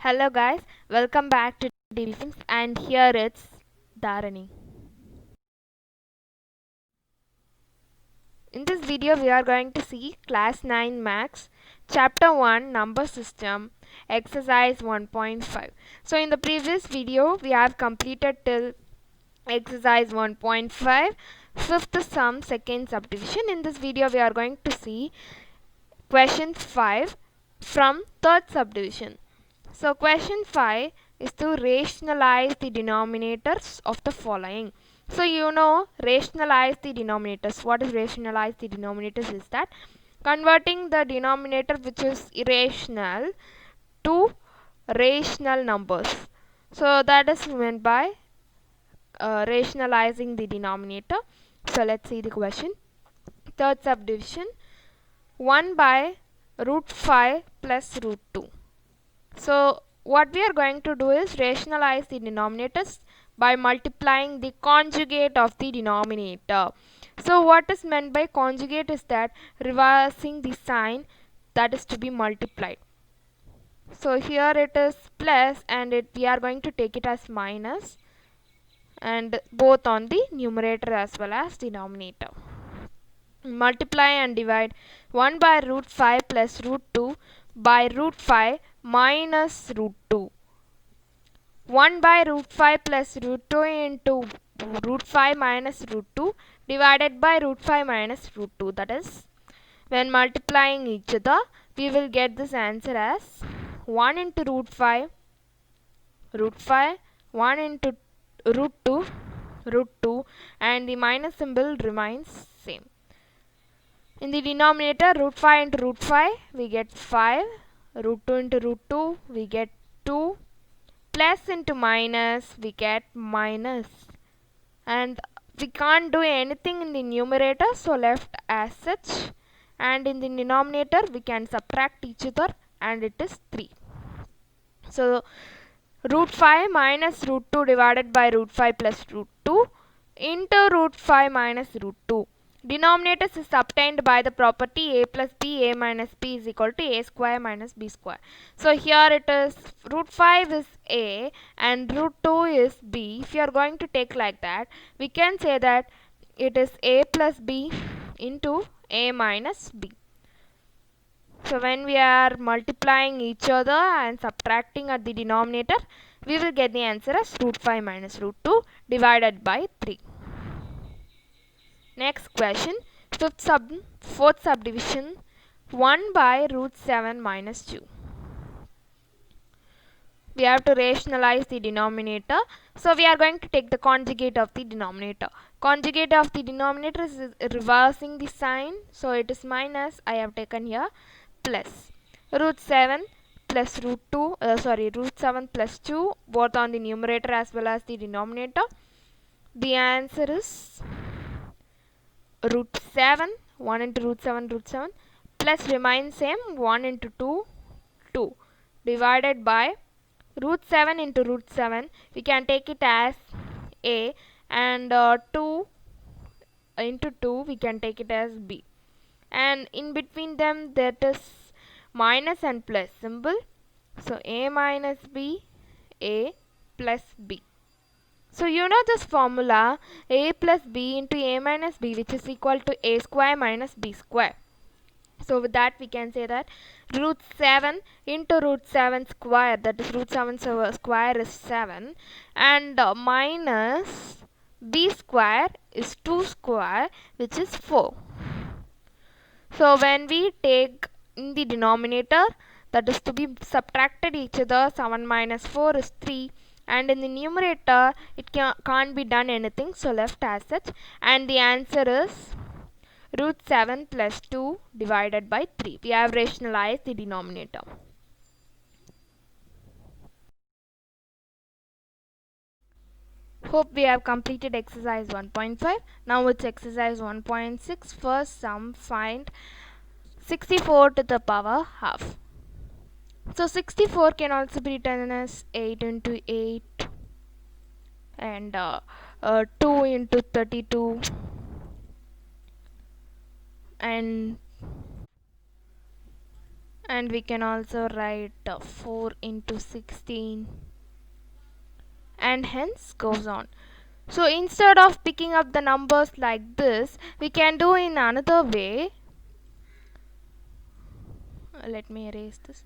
Hello guys, welcome back to Deviations and here it's Dharani. In this video we are going to see class 9 maths chapter 1 number system exercise 1.5. So in the previous video we have completed till exercise 1.5 fifth sum second subdivision. In this video we are going to see question 5 from third subdivision. So question 5 is to rationalize the denominators of the following. So rationalize the denominators. What is rationalize the denominators is that converting the denominator which is irrational to rational numbers. So that is meant by rationalizing the denominator. So let's see the question. Third subdivision 1 by root 5 plus root 2. So what we are going to do is rationalize the denominators by multiplying the conjugate of the denominator. So what is meant by conjugate is that reversing the sign that is to be multiplied. So here it is plus and we are going to take it as minus, and both on the numerator as well as denominator. Multiply and divide 1 by root 5 plus root 2 by root 5 minus root 2. 1 by root 5 plus root 2 into root 5 minus root 2 divided by root 5 minus root 2. That is, when multiplying each other, we will get this answer as 1 into root 5, 1 into root 2, and the minus symbol remains same. In the denominator, root 5 into root 5, we get 5. Root 2 into root 2, we get 2. Plus into minus, we get minus. And we can't do anything in the numerator, so left as such. And in the denominator, we can subtract each other, and it is 3. So, root 5 minus root 2 divided by root 5 plus root 2 into root 5 minus root 2. Denominators is obtained by the property a plus b, a minus b is equal to a square minus b square. So here it is root 5 is a and root 2 is b. If you are going to take like that, we can say that it is a plus b into a minus b. So when we are multiplying each other and subtracting at the denominator, we will get the answer as root 5 minus root 2 divided by 3. Next question, fourth subdivision 1 by root 7 minus 2. We have to rationalize the denominator. So we are going to take the conjugate of the denominator. Conjugate of the denominator is reversing the sign. So it is minus, I have taken here, plus root 7 plus root 2, root 7 plus 2, both on the numerator as well as the denominator. The answer is root 7, 1 into root 7, plus remains same, 1 into 2, 2, divided by root 7 into root 7, we can take it as a, and 2 into 2, we can take it as b. And in between them, that is minus and plus symbol. So, a minus b, a plus b. So you know this formula, a plus b into a minus b, which is equal to a square minus b square. So with that we can say that root 7 into root 7 square, that is root 7 square is 7, and minus b square is 2 square, which is 4. So when we take in the denominator, that is to be subtracted each other, 7 minus 4 is 3, and in the numerator it can't be done anything, so left as such, and the answer is root 7 plus 2 divided by 3. We have rationalized the denominator. Hope we have completed exercise 1.5. Now it's exercise 1.6. First sum, find 64 to the power half. So 64 can also be written as 8 into 8 and 2 into 32 and and we can also write 4 into 16, and hence goes on. So instead of picking up the numbers like this, we can do in another way. Let me erase this.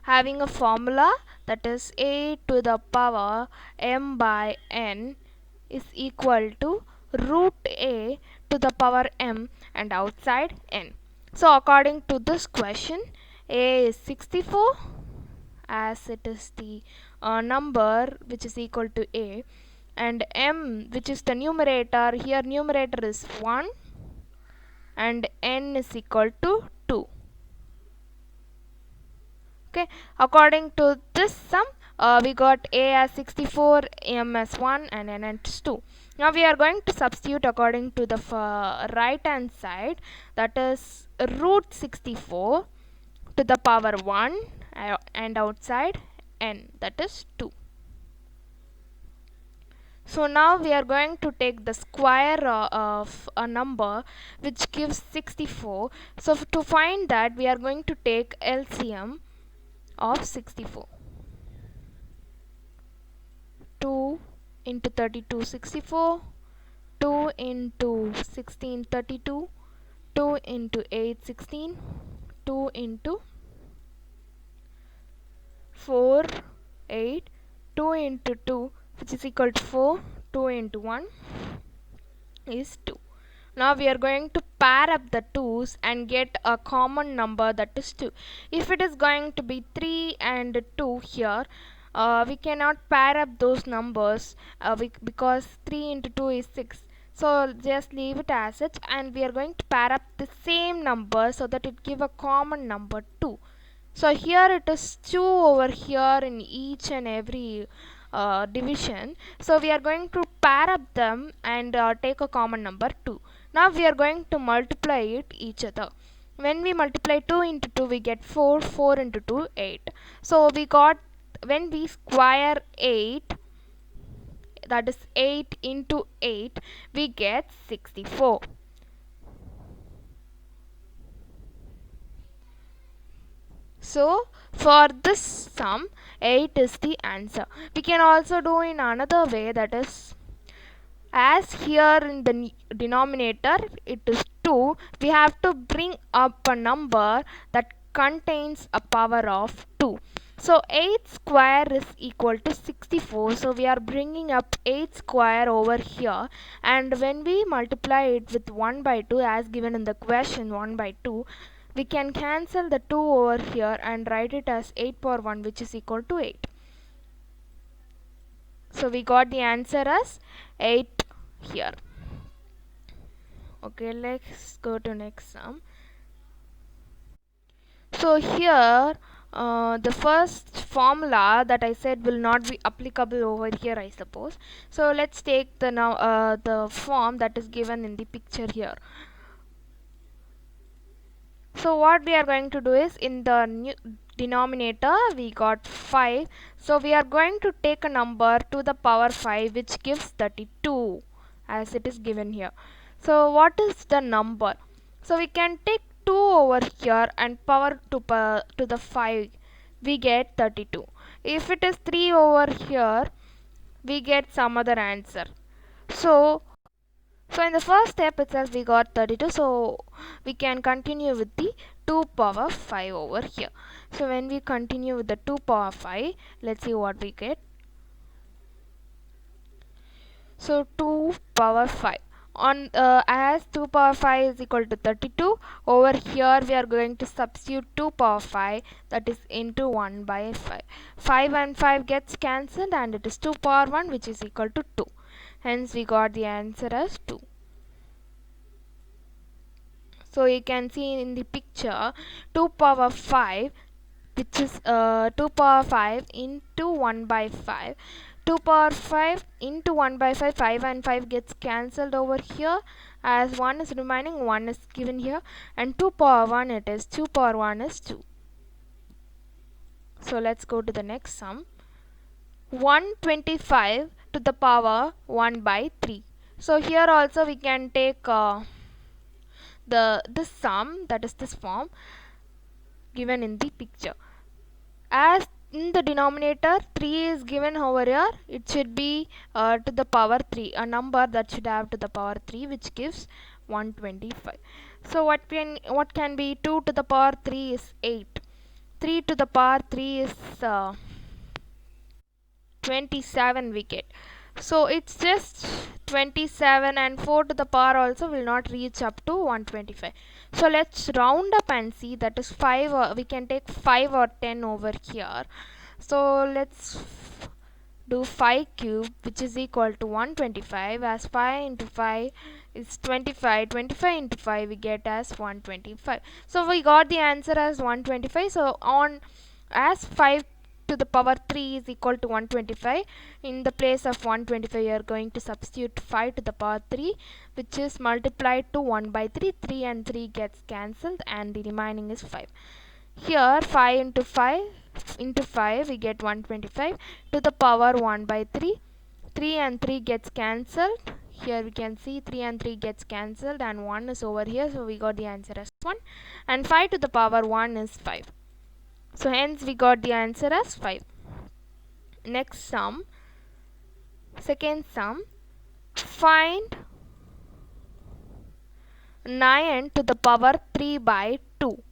Having a formula that is a to the power m by n is equal to root a to the power m and outside n. So according to this question, a is 64 as it is the number which is equal to a, and m, which is the numerator, here numerator is 1 and n is equal to 2. Okay, according to this sum, we got a as 64, m as 1 and n as 2. Now we are going to substitute according to the right hand side, that is root 64 to the power 1 and outside n, that is 2. So now we are going to take the square of a number which gives 64. So to find that, we are going to take LCM of 64. 2 into 32 64, 2 into 16 32, 2 into 8 16, 2 into 4 8, 2 into 2 which is equal to 4, 2 into 1 is 2. Now we are going to pair up the 2's and get a common number, that is 2. If it is going to be 3 and 2 here, we cannot pair up those numbers because 3 into 2 is 6. So just leave it as such, and we are going to pair up the same number so that it give a common number 2. So here it is 2 over here in each and every division. So we are going to pair up them and take a common number 2. Now we are going to multiply it each other. When we multiply 2 into 2, we get 4, 4 into 2, 8. So we got, when we square 8, that is 8 into 8, we get 64. So for this sum, 8 is the answer. We can also do in another way, that is, as here in the denominator it is 2, we have to bring up a number that contains a power of 2. So 8 square is equal to 64. So we are bringing up 8 square over here, and when we multiply it with 1 by 2 as given in the question, 1 by 2, we can cancel the 2 over here and write it as 8 power 1, which is equal to 8. So we got the answer as 8 here. Okay, let's go to next sum. So here the first formula that I said will not be applicable over here, I suppose. So let's take the form that is given in the picture here. So what we are going to do is, in the new denominator we got 5, so we are going to take a number to the power 5 which gives 32 as it is given here. So what is the number? So we can take 2 over here and power to the 5, we get 32. If it is 3 over here, we get some other answer. So in the first step itself we got 32, so we can continue with the 2 power 5 over here. So when we continue with the 2 power 5, let's see what we get. So 2 power 5 on as 2 power 5 is equal to 32, over here we are going to substitute 2 power 5, that is into 1 by 5. 5 and 5 gets cancelled and it is 2 power 1 which is equal to 2. Hence we got the answer as 2. So you can see in the picture 2 power 5, which is 2 power 5 into 1 by 5. 2 power 5 into 1 by 5, 5 and 5 gets cancelled over here, as 1 is remaining, 1 is given here, and 2 power 1 it is, 2 power 1 is 2. So let's go to the next sum. 125 to the power 1 by 3. So here also we can take this sum, that is this form given in the picture. As in the denominator 3 is given over here, it should be to the power 3, a number that should have to the power 3, which gives 125. So what can be 2 to the power 3 is 8. 3 to the power 3 is 27 we get. So it's just 27, and 4 to the power also will not reach up to 125. So let's round up and see, that is 5, or we can take 5 or 10 over here. So let's do 5 cube, which is equal to 125, as 5 into 5 is 25. 25 into 5 we get as 125. So we got the answer as 125. So on, as 5 to the power 3 is equal to 125, in the place of 125 you are going to substitute 5 to the power 3, which is multiplied to 1 by 3. 3 and 3 gets cancelled, and the remaining is 5. Here 5 into 5 we get 125 to the power 1 by 3. 3 and 3 gets cancelled. Here we can see 3 and 3 gets cancelled, and 1 is over here, so we got the answer as 1. And 5 to the power 1 is 5. So hence we got the answer as 5. Next sum, second sum, find 9 to the power 3 by 2.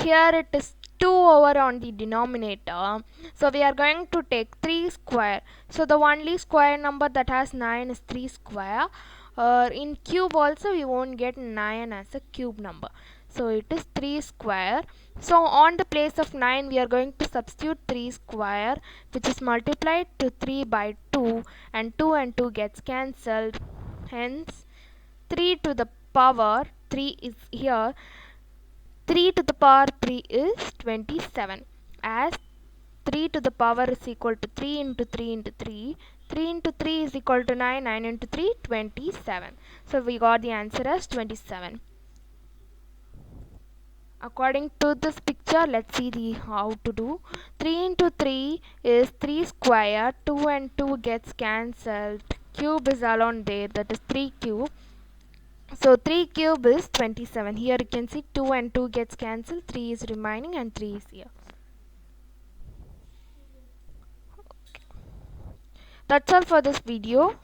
Here it is 2 over on the denominator, so we are going to take 3 square. So the only square number that has 9 is 3 square. In cube also we won't get 9 as a cube number, so it is 3 square. So on the place of 9 we are going to substitute 3 square, which is multiplied to 3 by 2, and 2 and 2 gets cancelled. Hence 3 to the power 3 is here. 3 to the power 3 is 27, as 3 to the power is equal to 3 into 3 into 3. 3 into 3 is equal to 9. 9 into 3, 27. So we got the answer as 27. According to this picture, let's see how to do. 3 into 3 is 3 square. 2 and 2 gets cancelled. Cube is alone there, that is 3 cube. So 3 cube is 27. Here you can see 2 and 2 gets cancelled, 3 is remaining, and 3 is here. Okay. That's all for this video.